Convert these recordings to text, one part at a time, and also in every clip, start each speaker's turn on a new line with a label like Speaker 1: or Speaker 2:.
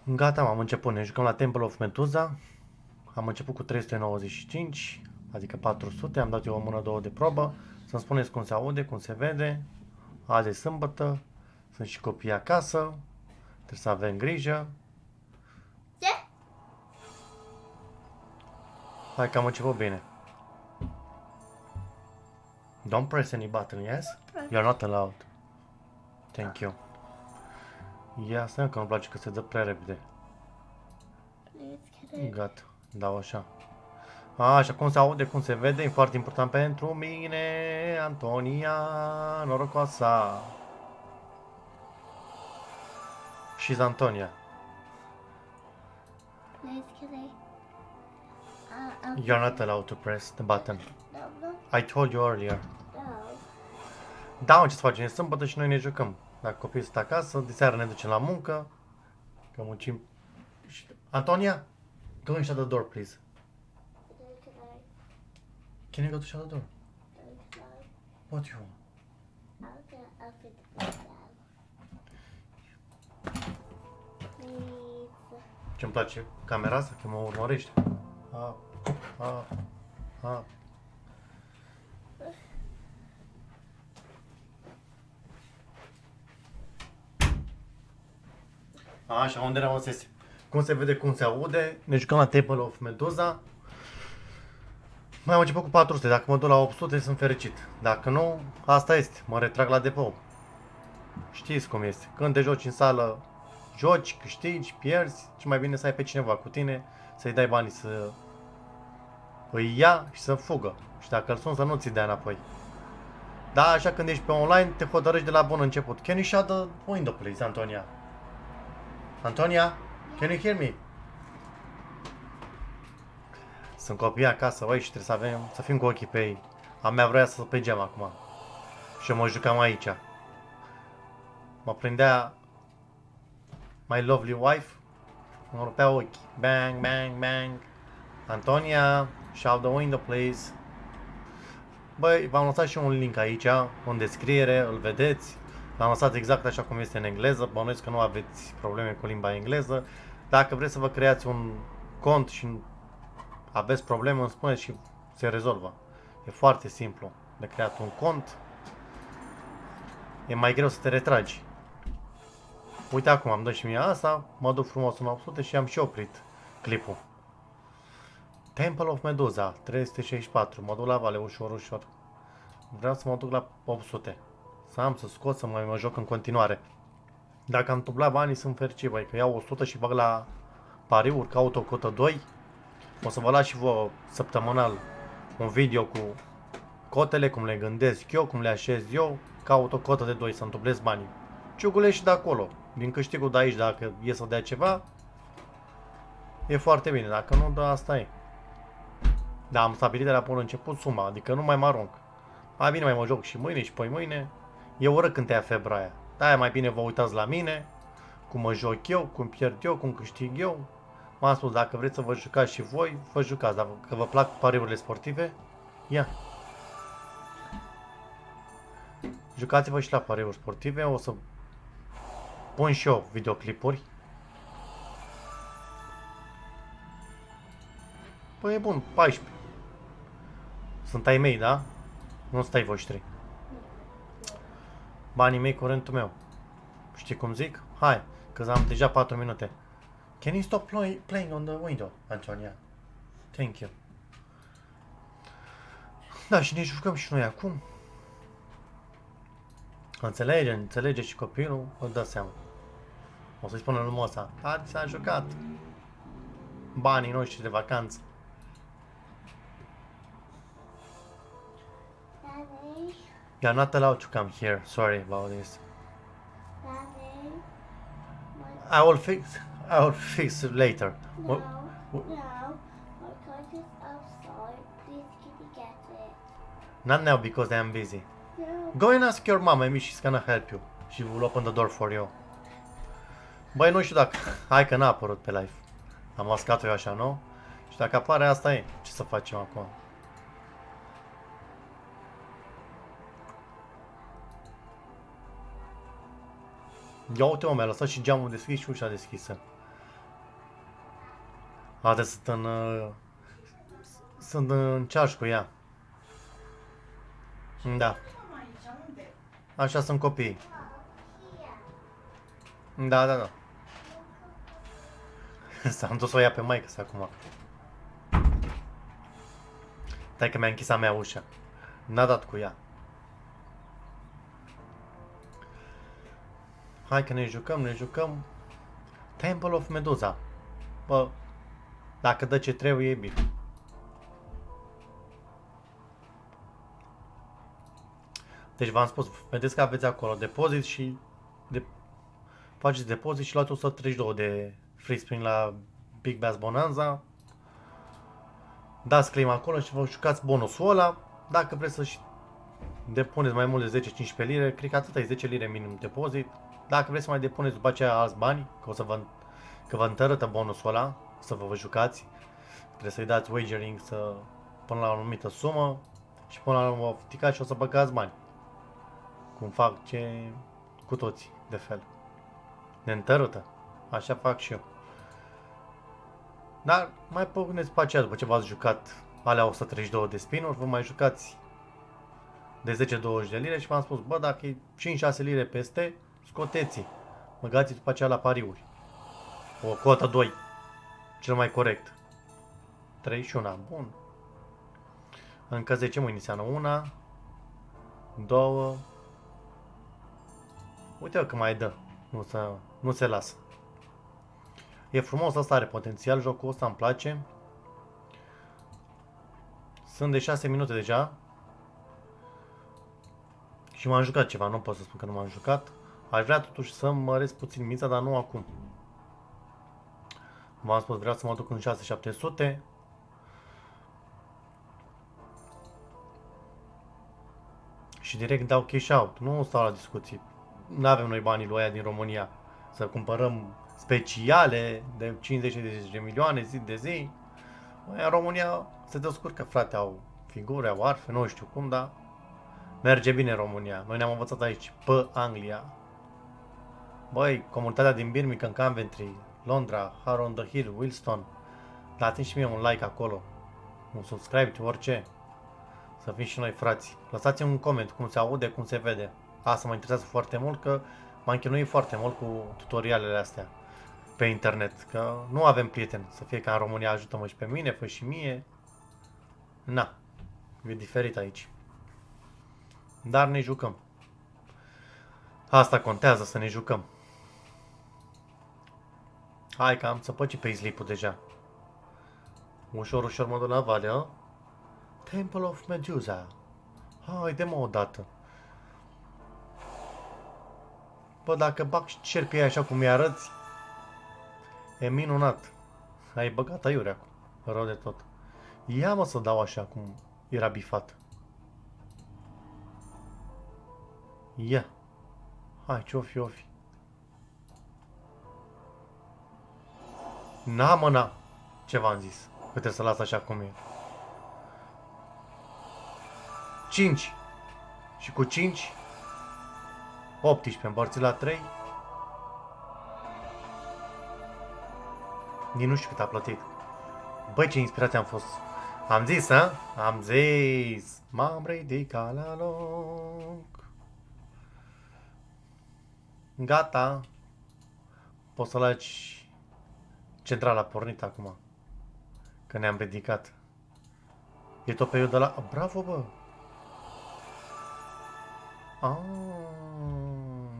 Speaker 1: Gata, am început. Ne jucăm la Temple of Medusa. Am început cu 395, adică 400. Am dat eu o mână, două de probă. Să-mi spuneți cum se aude, cum se vede. Azi e sâmbătă. Sunt și copii acasă. Trebuie să avem grijă.
Speaker 2: Ce?
Speaker 1: Hai că am început bine. Don't press any button, yes? You're not allowed. Thank you. Ia, stai că nu-mi place că se dă prea repede. Gata, dau așa. Așa, cum se aude, cum se vede, e foarte important pentru mine, Antonia, norocoasa. She's Antonia. You're not allowed to press the button. I told you earlier. Da, mă, ce să facem? E sâmbătă și noi ne jucăm. Dacă copiii sunt acasă, de seară ne ducem la muncă. Că muncim. Antonia, go and shut the door, please. Can you go to shut the door? What you want? Ce-mi place camera asta, că mă urmărește. A. Așa, unde rămăsese? Cum se vede, cum se aude? Ne jucăm la Temple of Medusa. Mai am început cu 400, dacă mă duc la 800 sunt fericit. Dacă nu, asta este, mă retrag la depou. Știți cum este, când te joci în sală, joci, câștigi, pierzi, și mai bine să ai pe cineva cu tine, să-i dai banii să îi ia și să fugă. Și dacă îl sun să nu ți dea înapoi. Da, așa când ești pe online, te hotărăști de la bun început. Can you shut the window, please, Antonia? Antonia, can you hear me? Sunt copii acasă, băi, și trebuie să fim cu ochii pe ei. A mea vrea să pe geam acum. Și eu mă jucam aici. Mă prindea my lovely wife. Mă rupea ochii. Bang, bang, bang. Antonia, shut the window, please. Băi, v-am lăsat și un link aici, în descriere, îl vedeți. L-am lăsat exact așa cum este în engleză. Bănuiesc că nu aveți probleme cu limba engleză. Dacă vreți să vă creați un cont și aveți probleme, îmi spuneți și se rezolvă. E foarte simplu de creat un cont. E mai greu să te retragi. Uite acum, am dat și mie asta, mă duc frumos în 800 și am și oprit clipul. Temple of Medusa, 364, mă duc la vale ușor, ușor. Vreau să mă duc la 800. Să am, să scot, să mai mă joc în continuare. Dacă am tublat banii, sunt fericit, băi, că iau 100 și bag la pariuri, caut o cotă 2. O să vă las și vă săptămânal un video cu cotele, cum le gândesc eu, cum le așez eu. Caut o cotă de 2 să-mi dublez banii. Ciugulesc și de acolo. Din câștigul de aici, dacă e să dea ceva, e foarte bine. Dacă nu, da, asta e. Dar am stabilit de la până început suma, adică nu mai mă arunc. Mai bine mai mă joc și mâine și poi mâine. E urât când te ia febra aia. De-aia mai bine vă uitați la mine, cum mă joc eu, cum pierd eu, cum câștig eu. M-am spus, dacă vreți să vă jucați și voi, vă jucați. Dacă vă plac pariurile sportive, ia. Jucați-vă și la pariuri sportive, o să pun și eu videoclipuri. Păi e bun, 14. Sunt ai mei, da? Nu sunt ai voștri. Banii mei, curentul meu. Știi cum zic? Hai, că am deja 4 minute. Can you stop playing on the window, Antonia? Thank you. Da, și ne jucăm și noi acum. Înțelege și copilul, îl dă seama. O să-i spună lui ăsta, tati s-a jucat. Banii noștri de vacanță.
Speaker 2: Daddy,
Speaker 1: You're not allowed to come here. Sorry about this.
Speaker 2: Daddy,
Speaker 1: I will fix it later.
Speaker 2: no, my coat is outside. Please, can you get it?
Speaker 1: Not now because I am busy.
Speaker 2: No.
Speaker 1: Go and ask your mom, maybe she's gonna help you. She will open the door for you. Băi, nu știu dacă... Hai că n-a apărut pe live. Am mascat-o eu așa, nu? Și dacă apare, asta e. Ce să facem acum? Ia uite, mă, mi-a lăsat și geamul deschis și ușa deschisă. Alte sunt în ceaș cu ea. Da, așa sunt copiii. Da, da, da. S-am dus să o ia pe maică-sa acum. Stai că mi-a închis a mea ușa. N-a dat cu ea. Hai că ne jucăm. Temple of Medusa. Bă, dacă dă ce trebuie, e bine. Deci v-am spus, vedeți că aveți acolo depozit și faceți depozit și luați 132 de free spin la Big Bass Bonanza. Dați claim acolo și vă jucați bonusul ăla. Dacă vreți să-și depuneți mai mult de 10-15 lire, cred că atâta e 10 lire minim depozit. Dacă vreți să mai depuneți după aceea alți bani, că vă întărătă bonusul ăla, să vă jucați, trebuie să-i dați wagering până la o anumită sumă și până la urmă vă ticați și o să băgați bani. Cum fac cu toții, de fel. Ne întărătă. Așa fac și eu. Dar mai puneți pe aceea după ce v-ați jucat alea 132 de spin-uri, vă mai jucați de 10-20 de lire și v-am spus, bă, dacă e 5-6 lire peste, scoteți-i. Băgați-i după aceea la pariuri. O cotă 2. Cel mai corect. 31. Bun. Încă 10 mâini seamnă. 1, 2. Uite că mai dă. Nu se lasă. E frumos, asta are potențial, jocul ăsta îmi place. Sunt de 6 minute deja. Și m-am jucat ceva, nu pot să spun că nu m-am jucat. Aș vrea totuși să măresc puțin mința, dar nu acum. V-am spus, vreau să mă duc în 6-700. Și direct dau cash out, nu stau la discuții. Nu avem noi banii lui aia din România să cumpărăm speciale de 50 de milioane zi de zi. În România se descurcă, frate, au figuri, au arfe, nu știu cum, dar merge bine în România. Noi ne-am învățat aici, pe Anglia. Băi, comunitatea din Birmingham, Coventry, Londra, Harrow on the Hill, Wilston. Dați-mi și mie un like acolo, un subscribe, orice. Să fim și noi frați. Lăsați-mi un coment cum se aude, cum se vede. Asta mă interesează foarte mult, că m-am chinuit foarte mult cu tutorialele astea pe internet. Că nu avem prieteni. Să fie ca în România, ajută-mă și pe mine, fă și mie. Na, e diferit aici. Dar ne jucăm. Asta contează, să ne jucăm. Hai că am țăpăcit pe slip-ul deja. Ușor, ușor mă duc la vale, a? Temple of Medusa. Haide-mă odată. Bă, dacă bag și cerpii așa cum mi-arăți, e minunat. Ai băgat aiurea acum. Rău de tot. Ia mă să dau așa cum era bifat. Ia. Hai, ce-o fi, o fi. Na, mă, na. Ce v-am zis? Că trebuie să las așa cum e. 5. Și cu 5 18 împărțit la 3. Nici nu știu cât a plătit. Băi, ce inspirație am fost. Am zis, a? Am zis. M-am ridicat la loc. Gata. Poți să lași centrala pornit acum. Că ne-am ridicat. E tot perioada la... Bravo, bă!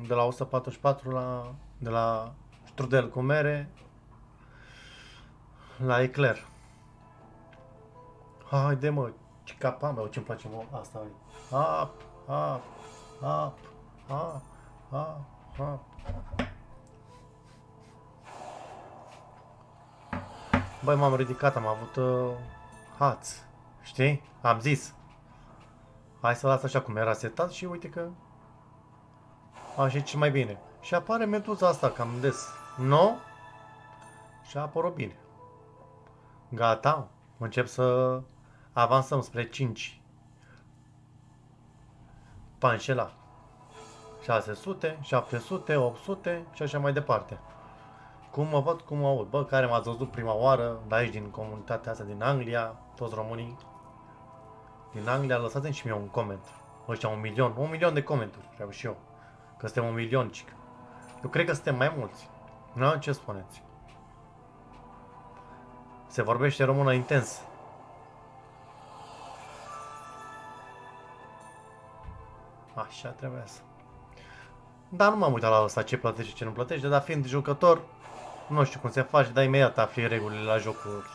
Speaker 1: De la 144 la... De la strudel cu mere la ecler. Haide, mă! Ce capa mea, ce-mi place mă, asta. Up, up, up, up, up, up. Băi, m-am ridicat, am avut haț. Știi? Am zis. Hai să las așa cum era setat și uite că așa e cel mai bine. Și apare meduza asta cam des. Nu? Și a apărut bine. Gata. Încep să avansăm spre 5. Panșela. 600, 700, 800 și așa mai departe. Cum mă văd, cum mă aud. Bă, care m-ați văzut prima oară, de aici, din comunitatea asta, din Anglia, toți românii din Anglia, lăsați-mi și mie un coment. Ăștia 1 milion de comentarii, vreau și eu. Că suntem 1 milion, cic. Eu cred că suntem mai mulți. Nu? Ce spuneți? Se vorbește română intens. Așa trebuie să. Dar nu m-am uitat la ăsta ce plătește și ce nu plătește, dar fiind jucător, nu știu cum se face, dar imediat afli regulile la jocuri.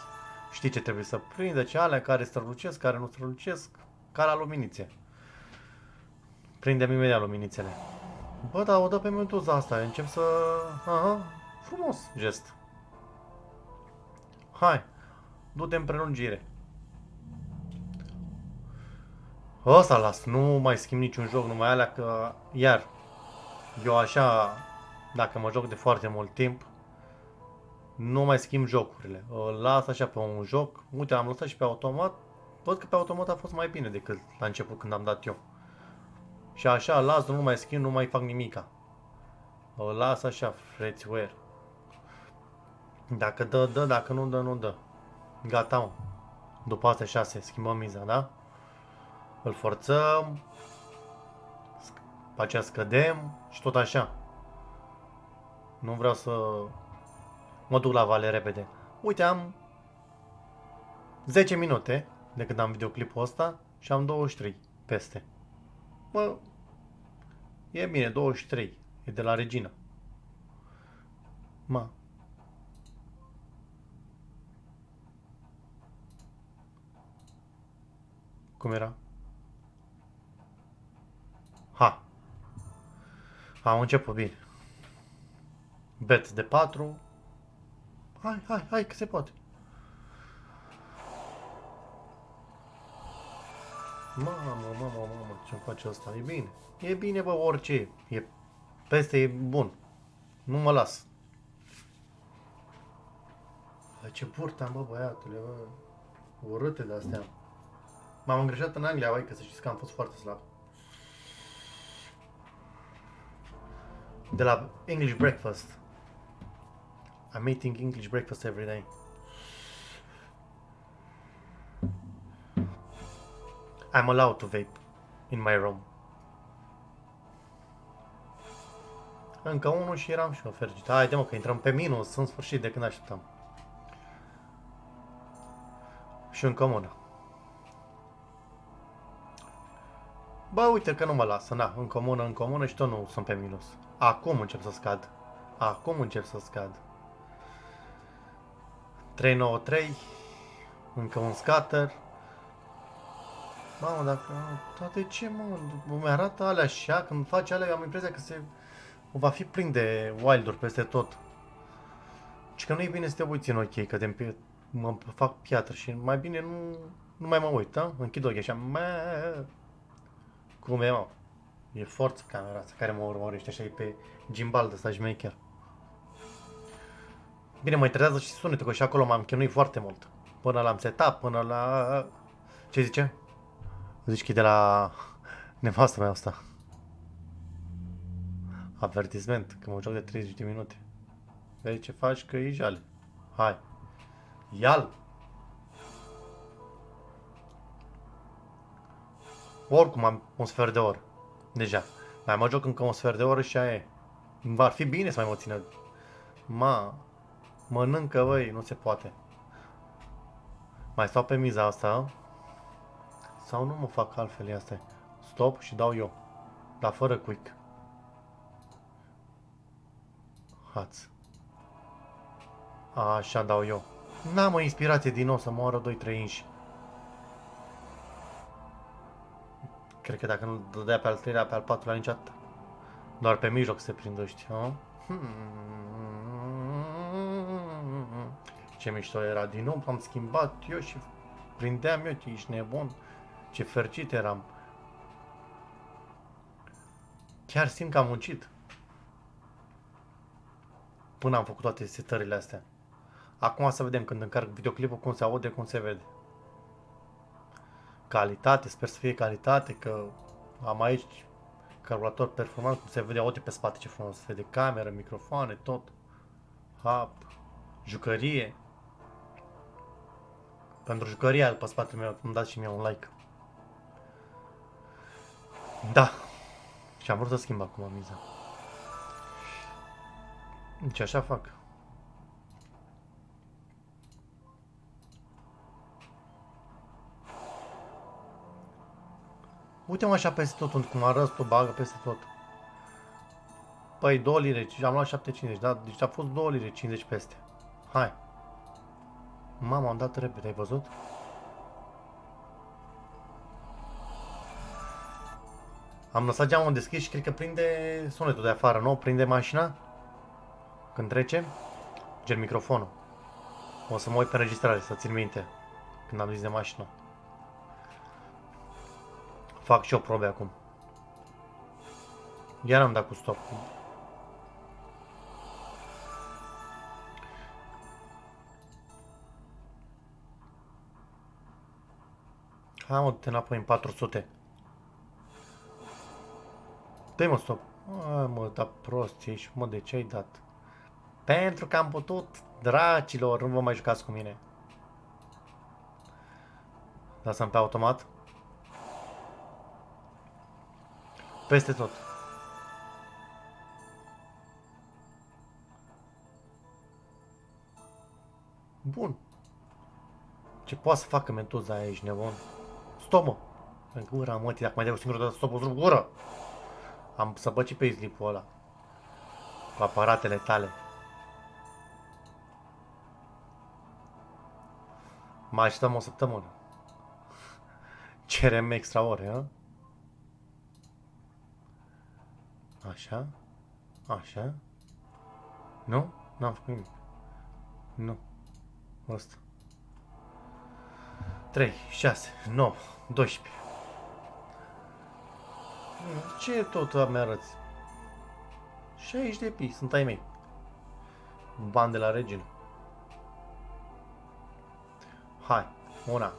Speaker 1: Știi ce trebuie să prindă, ce alea care strălucesc, care nu strălucesc, ca la luminițe. Prindem imediat luminițele. Bă, dar o dă pe minutul asta, încep să... Aha, frumos gest. Hai, du-te în prelungire. Ăsta las, nu mai schimb niciun joc, numai alea că, iar, eu așa, dacă mă joc de foarte mult timp, nu mai schimb jocurile. Îl las așa pe un joc, uite, am lăsat și pe automat, văd că pe automat a fost mai bine decât la început când am dat eu. Și așa, las, nu mai schimb, nu mai fac nimica. Îl las așa, frățioare. Dacă dă, dă, dacă nu dă, nu dă. Gata, mă. După astea 6, schimbăm miza, da? Îl forțăm. Pe aceea scădem și tot așa. Nu vreau să mă duc la vale repede. Uite, am 10 minute de când am videoclipul ăsta și am 23 peste. Mă, e bine, 23. E de la Regina. Ma. Cum era? Ha. Am început bine. Bet de 4. Hai, hai, hai, că se poate. Mamă, ce-mi face asta? E bine. E bine, bă, orice. E peste, e bun. Nu mă las. Bă, ce burtă am, bă, băiatule, bă. Urâte de-astea. M-am îngreșat în Anglia, băi, că să știți că am fost foarte slab. De la English breakfast. I'm eating English breakfast every day. I'm allowed to vape in my room. Încă unul și eram și eu fericit. Haide mă că intrăm pe minus în sfârșit de când așteptam. Și încă una. Bă, uite că nu mă lasă, na, în comună și tot nu sunt pe minus. Acum încep să scad. Acum încep să scad. 393. Încă un scatter. Mamă, dacă... Dar de ce, mă? Mi-arată alea așa, când face alea, eu am impresia că se... va fi plin de wilduri peste tot. Și că nu e bine să te uiți în ochii, că mă fac piatră și mai bine nu mai mă uit, da? Închid ochii așa, cum e, mă? E forță camera asta care mă urmărește așa, e pe gimbal de ăsta șmecher. Bine, mă interesează și sunetul, că și acolo m-am chinuit foarte mult. Până l-am setat, până la... Ce zice? Zici că e de la nevastă mea asta. Avertisment, că mă joc de 30 de minute. Vezi ce faci, că e jale. Hai. Ia-l! Oricum am un sfert de oră. Deja. Mai mă joc încă un sfert de oră și aia e. Ar fi bine să mai mă țină. Mănâncă, băi, nu se poate. Mai stau pe miza asta. Sau nu mă fac altfel, asta e. Stop și dau eu. Dar fără quick. Haț. Așa dau eu. N-am o inspirație din nou să moară 2-3 inși. Cred că dacă nu dădea pe al treilea, pe al patrulea niciodată. Doar pe mijloc se prind ăștia. Ce mișto era din nou, am schimbat eu și prindeam eu, ești nebun. Ce fericit eram. Chiar simt că am muncit. Până am făcut toate setările astea. Acum să vedem când încarc videoclipul cum se aude, cum se vede. Calitate, sper să fie calitate, că am aici calculator performant, cum se vede, uite pe spate ce frumos se vede, cameră, microfoane, tot. Hap. Jucărie. Pentru jucăria pe spatele meu, îmi dați și mie un like. Da. Și am vrut să schimb acum miza. Deci așa fac. Uite-mă așa peste tot, cum arăți, o bagă peste tot. Păi 2 lire, am luat 7,50, da? Deci a fost 2 lire 50 peste. Hai. Mama, am dat repede, ai văzut? Am lăsat geamul deschis și cred că prinde sunetul de afară, nu? Prinde mașina? Când trece? Gen microfonul. O să mă uit pe înregistrare, să țin minte. Când am zis de mașină. Fac și eu probe acum. Iar am dat cu stop. Hai mă, du-te înapoi în 400. Dă-i mă stop. Ai mă, da prost ești, mă, de ce ai dat? Pentru că am putut, dracilor, nu vă mai jucați cu mine. Lasă-mi pe automat. Peste tot. Bun. Ce poate să facă mentuza aia, ești nebun? Stop, mă! În gura, mă, dacă mai dai o singură dată stop-ul în gură! Am să băci pe slip-ul ăla. Cu aparatele tale. Mai așteptăm o săptămână. Cerem extra ore, hă? Așa? Așa? Nu? N-am făcut nimic. Nu. Ăsta. 3, 6, 9, 12. Ce tot mi-arăți? 60 de pii, sunt ai mei. Bani de la regină. Hai, una.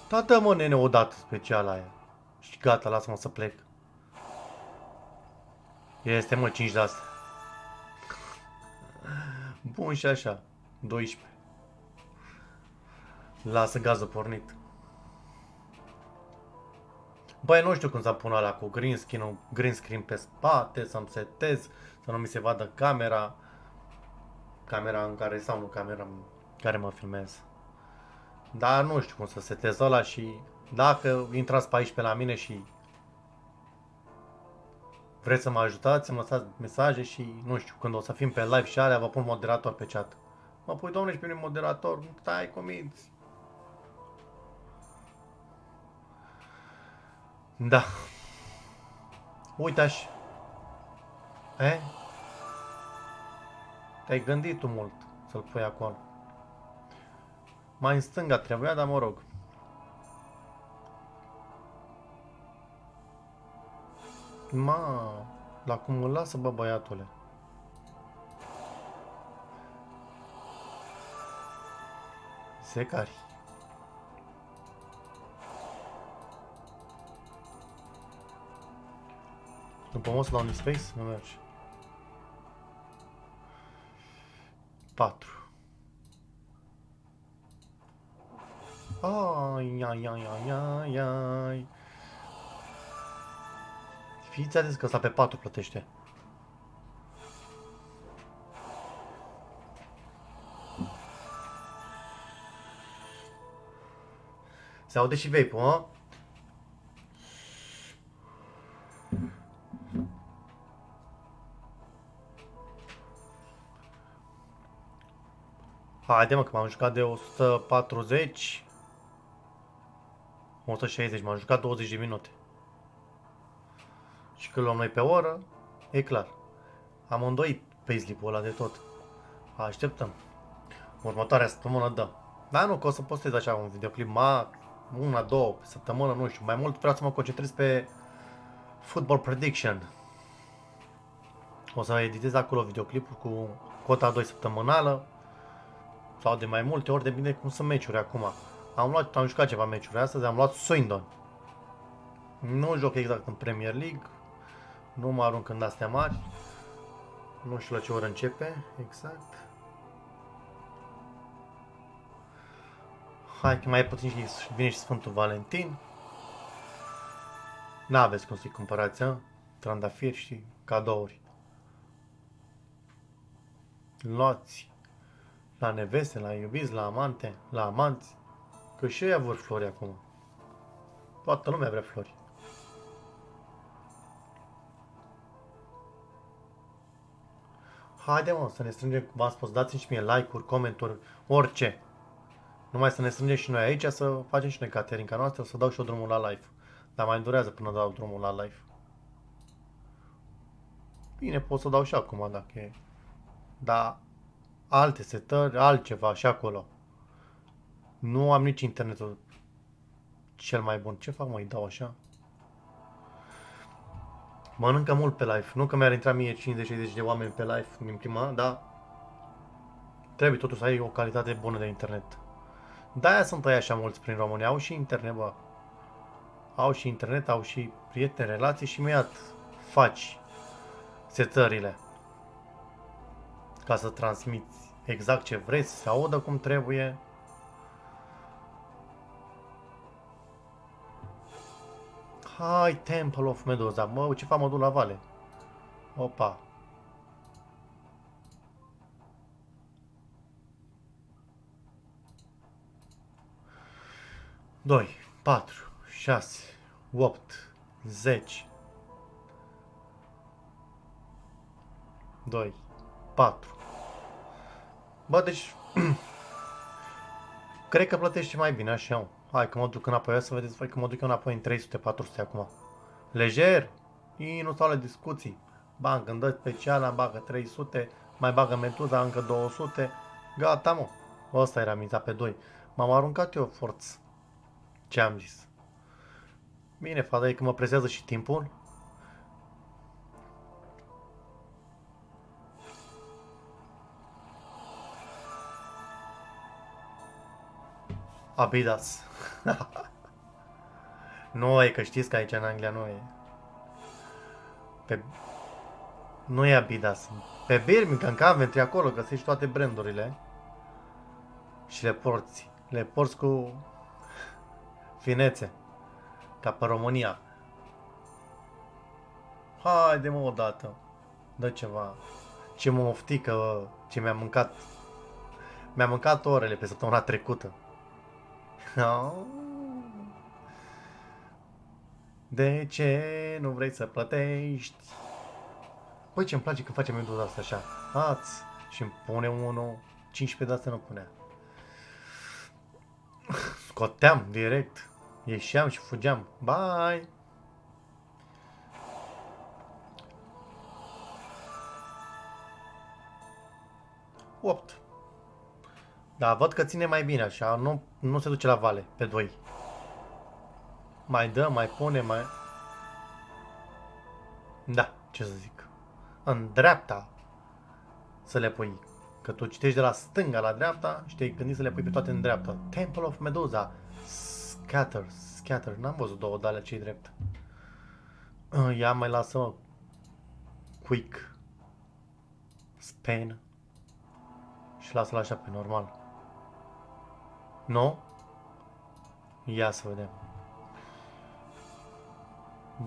Speaker 1: Da, dă mă, nene, o dată specială aia. Și gata, lasă-mă să plec. Este, mă, 5 de astea. Bun și așa. 12. Lasă gazul pornit. Băi, nu știu cum să pun alea cu green screen pe spate, să-mi setez, să nu mi se vadă camera. Camera în care, sau nu camera în care mă filmez. Dar nu știu cum să setez ăla și dacă intrați pe aici pe la mine și vreți să mă ajutați, îmi lăsați mesaje și nu știu, când o să fim pe live și alea, vă pun moderator pe chat. Mă pui, domnule, și pe mine moderator, stai cu minți. Da. Uite așa. Te-ai gândit tu mult să-l pui acolo. Mai în stânga trebuia, dar mă rog. La cum îl lasă, bă, băiatule. Secari. După mă să dau un space, nu merge. 4. Ai, ai, ai, ai, ai, ai. Fiți atenți că ăsta pe 4 plătește. Se aude și vape-ul, hă? Haide, mă, că m-am jucat de 140. 160, m-am jucat 20 de minute. Și când luăm noi pe oră, e clar. Am îndoit payslip-ul ăla de tot. Așteptăm. Următoarea săptămână dăm. Dar nu, că o să postez așa un videoclip una, două pe săptămână, nu știu. Mai mult vreau să mă concentrez pe Football Prediction. O să editez acolo videoclipuri cu cota 2 săptămânală. Sau de mai multe ori, depinde cum sunt meciuri acum. Am jucat ceva meciuri astăzi, am luat Swindon. Nu joc exact în Premier League. Nu mă arunc în astea mari. Nu știu la ce oră începe, exact. Hai că mai e puțin și vine și Sfântul Valentin. N-aveți cum să-i cumpărați, a? Trandafiri și cadouri. Luați la neveste, la iubiți, la amante, la amanți. Că și ei vor flori acum. Toată lumea vrea flori. Haide mă, să ne strângem, v-am spus, dați-mi și mie like-uri, comentarii, orice. Numai să ne strângem și noi aici, să facem și noi caterinca noastră, să dau și eu drumul la live. Dar mai durează până dau drumul la live. Bine, pot să dau și acum dacă e. Dar alte setări, altceva și acolo. Nu am nici internetul cel mai bun. Ce fac, mă, îi dau așa? Mănâncă mult pe live. Nu că mi-ar intra mie 50-60 de oameni pe live din prima, dar trebuie totuși să ai o calitate bună de internet. De-aia sunt ăia așa mulți prin România. Au și internet, bă. Au și internet, au și prieteni, relații și imediat faci setările. Ca să transmiți exact ce vrei, să se audă cum trebuie. Hai, Temple of Medusa. Mă, ce fac, mă duc la vale. Opa. Doi, 4, 6, 8, 10. 2, 4. Bă, deci... cred că plătește mai bine, așa. Hai că mă duc înapoi, ia să vedeți, hai că mă duc eu înapoi în 300-400 acum. Lejer! Ei nu stau la discuții. Bang, îmi dă speciala, bagă 300, mai bagă Meduza încă 200. Gata, mă. Ăsta era miza pe 2. M-am aruncat eu forț. Ce am zis? Bine, fata e că mă presează și timpul. Abidas. Nu e, că știți că aici în Anglia nu e. Pe... Nu e Abidas. Pe Birmingham, în Coventry, acolo găsești toate brandurile. Și le porți. Le porți cu finețe. Ca pe România. Haide mă odată. Dă ceva. Ce mă oftică, ce mi-a mâncat. Mi-a mâncat orele pe săptămâna trecută. De ce nu vrei să plătești? Păi ce-mi place când facem Meduza asta așa. Ați. Și îmi pune unul. 15 de astea nu punea. Scoteam direct. Ieșeam și fugeam. Bye! Opt. Da, văd că ține mai bine așa. Nu se duce la vale. Pe 2. Mai dă, mai pune, mai... Da, ce să zic. În dreapta să le pui. Că tu citești de la stânga la dreapta și te-ai gândit să le pui pe toate în dreapta. Temple of Medusa. Scatter. N-am văzut două de alea ce-i drept. Ia mai lasă-mă. Quick. Spain. Și lasă-l așa pe normal. Nu? Ia să vedem.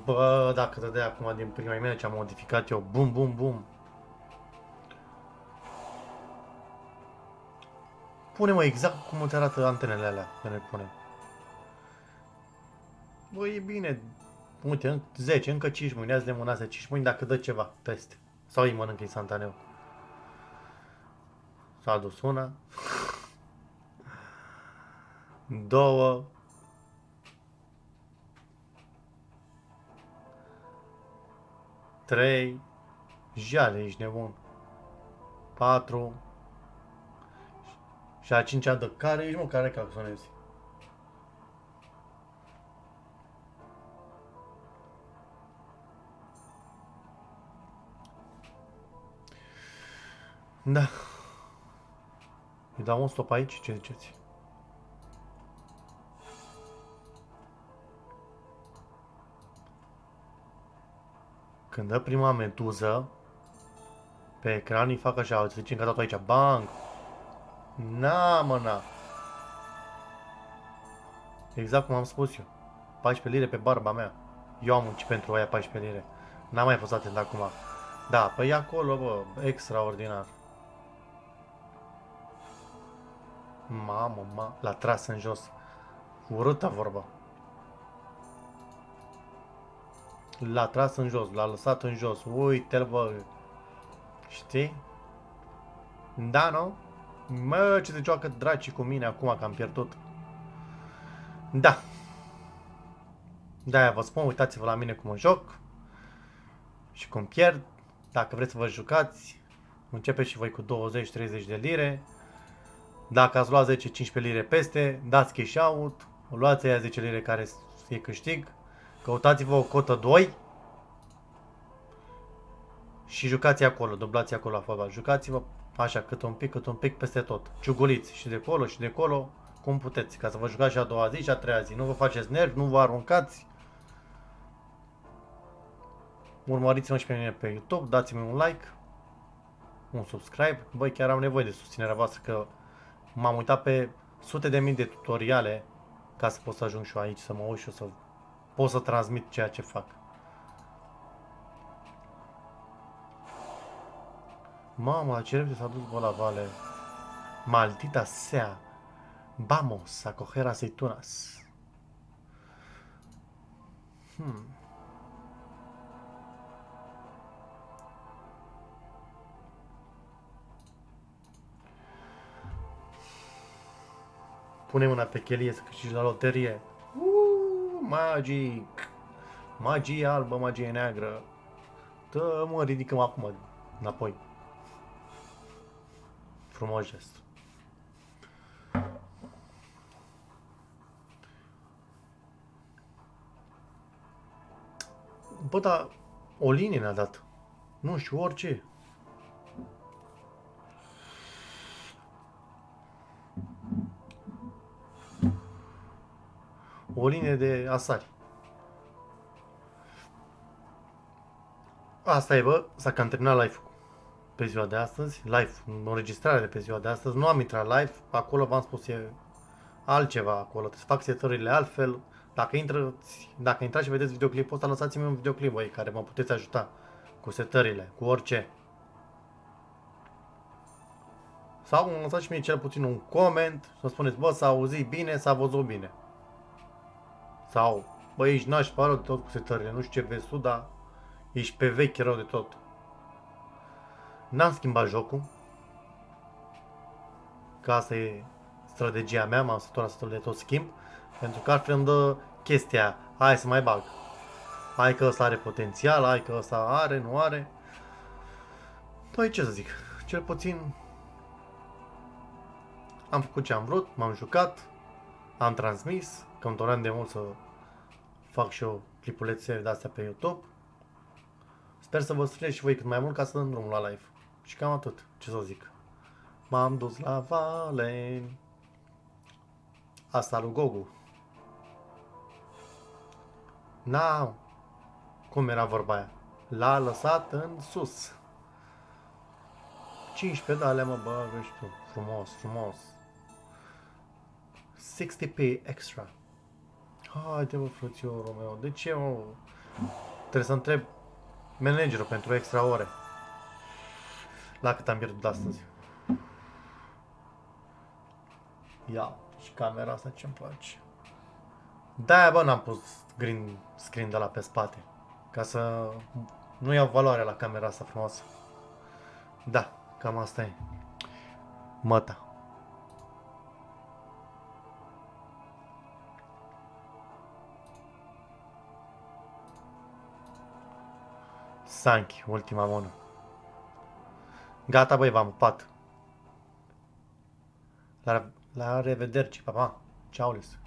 Speaker 1: Bă, dacă dădea acum din prima mea ce am modificat eu. Bum, bum, bum. Pune-mă exact cum îți arată antenele alea. Să ne punem. Bă, e bine. Uite, 10, încă 5 mâini. Azi de mânase 5 mâini dacă dă ceva peste. Sau îi mănâncă instantaneu. S-a adus una. 2. 3. Jale, ești nebun. 4. Și a 5-a de care ești, mă, care calculezi? Da. Îi dau un stop aici? Ce ziceți? Când dă prima meduză, Pe ecran îi fac așa, îți zice încă aici, bang! Na, mă, na! Exact cum am spus eu. 14 lire pe barba mea. Eu am muncit pentru aia 14 lire. N-am mai fost atent acum. Da, păi acolo, bă, extraordinar. Mamă, l-a tras în jos. Urâtă vorba. L-a tras în jos, l-a lăsat în jos. Uite-l, bă. Știi? Da, nu? Mă, ce se joacă dracii cu mine acum că am pierdut. Da. De-aia vă spun, uitați-vă la mine cum mă joc. Și cum pierd. Dacă vreți să vă jucați, începeți și voi cu 20-30 de lire. Dacă ați luat 10-15 lire peste, dați cash out. Luați aia 10 lire care e câștig. Căutați-vă o cotă 2. Și jucați acolo, dublați acolo la fotbal. Jucați-vă așa, cât un pic peste tot. Ciuguliți și de acolo, cum puteți. Ca să vă jucați și a doua zi și a treia zi. Nu vă faceți nervi, nu vă aruncați. Urmăriți-mă și pe mine pe YouTube, dați-mi un like, un subscribe. Băi, chiar am nevoie de susținerea voastră că m-am uitat pe sute de mii de tutoriale ca să pot să ajung și eu aici, să mă uit și eu să pot să transmit ceea ce fac. Mama, ce repede s-a dus bă la vale. Maldita sea. Vamos a coger aceitunas. Pune mâna pe chelie să câștigi la loterie. Magic. Magie albă, magie neagră. Dă, mă, ridicăm acum înapoi. Frumos gest. Bă, dar o linie ne-a dat. Nu știu, orice. O linie de asari. Asta e, bă, s-a cam terminat live-ul pe ziua de astăzi. Live, înregistrarea de pe ziua de astăzi. Nu am intrat live, acolo v-am spus e altceva acolo. Trebuie să fac setările altfel. Dacă intrați și vedeți videoclipul ăsta, lăsați-mi un videoclip, băi, care mă puteți ajuta cu setările, cu orice. Sau îmi lăsați și mie cel puțin un coment, să spuneți, bă, s-a auzit bine, s-a văzut bine. Sau, bă, ești nașpa rău de tot cu setările, nu știu ce vezi tu, dar ești pe vechi rău de tot. N-am schimbat jocul, că asta e strategia mea, m-am săturat să le tot schimb, pentru că altfel îmi dă chestia, hai să mai bag. Hai că ăsta are potențial, hai că ăsta are, nu are. Păi ce să zic, cel puțin am făcut ce am vrut, m-am jucat, am transmis, că îmi doream de mult să fac și eu clipulețe de-astea pe YouTube. Sper să vă strâneți și voi cât mai mult ca să dăm drumul la live. Și cam atât, ce să zic. M-am dus la vale. Asta lui Gogu. Na, cum era vorba aia? L-a lăsat în sus. 5 pedale, mă, bă, vezi tu. Frumos, frumos. 60p extra. Haide, bă, frățiorul meu. De ce, mă? Trebuie să întreb managerul pentru extra ore. La cât am pierdut astăzi. Ia, și camera asta ce-mi place. De-aia, bă, n-am pus green screen de la pe spate. Ca să nu iau valoare la camera asta frumoasă. Da, cam asta e. Măta. Sanchi, ultima monă. Gata, băi, v-am pupat. La revedere, pa, pa. Ceaules.